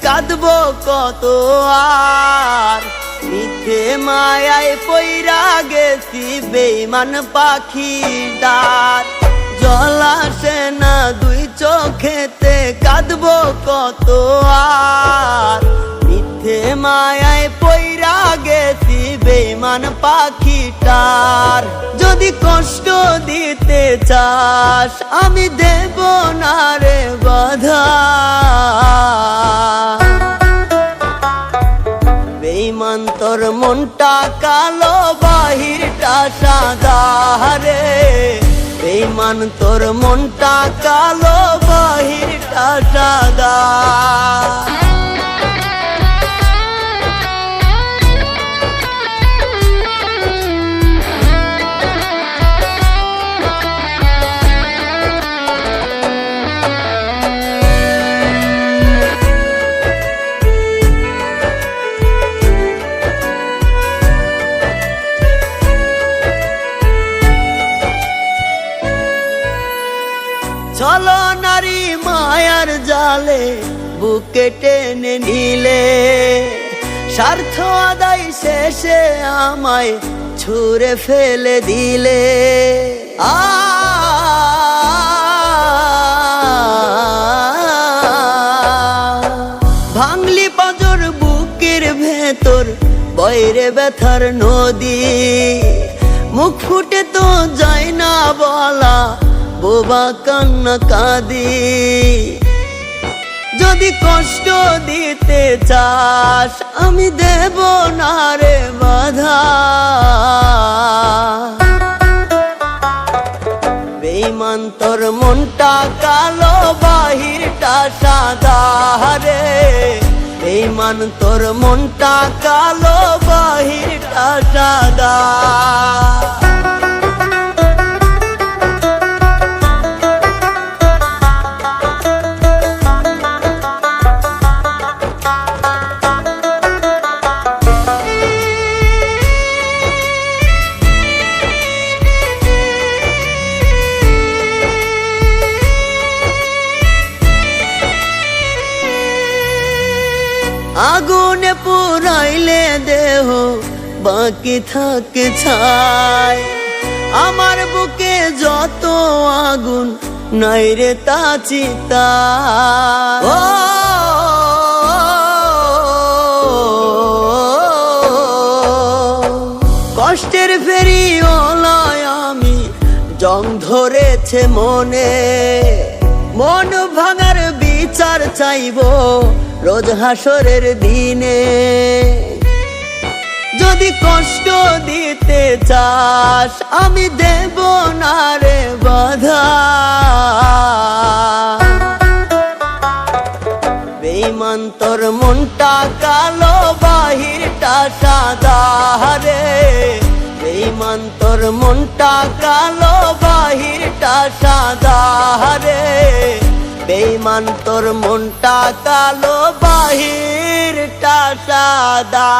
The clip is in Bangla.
কাঁদবো কত আর, মিথ্যে মায়ায় পইরা গেছি বেঈমান পাখির ডাক। জল আসে না দুই চোখেতে কাঁদবো কত আর, মিথ্যে মায়ায় পইরা গেছি বেঈমান পাখিটার। যদি কষ্ট দিতে চাস আমি দেব না রে বাধা, বেঈমান তোর মনটা কালো বাহিরটা সাদা রে, বেঈমান তোর মনটা কালো বাহিরটা সাদা। চলো নারী মায়ার জালে বুকে টেনে নিলে, স্বার্থ আদায় শেষে আমায় ছুঁড়ে ফেলে দিলে। ভাঙলি পাঁজর বুকের ভেতর বয়রে ব্যথার নদী, মুখ ফুটে তো যায় না বলা বোবা কান্না কাঁদি। যদি কষ্ট দিতে চাস আমি দেব না রে বাধা, বেঈমান তোর মনটা কালো বাহিরটা সাদা রে, বেঈমান তোর মনটা কালো বাহিরটা সাদা। আগুনে পুরাইলে দেহ বাকি থাকে ছাই, আমার বুকে যত আগুন নাই রে তা চিতা। কষ্টের ফেরিওয়ালায় আমি জং ধরেছে মনে, মন ভাঙার বিচার চাইবো রোজ হাসরের দিনে। যদি কষ্ট দিতে চাস আমি দেব না রে বাধা, বেঈমান তোর মনটা কালো বাহিরটা সাদা রে, বেঈমান তোর মনটা কালো বাহিরটা সাদা রে, বেঈমান তোর মনটা কালো বাহিরটা সাদা।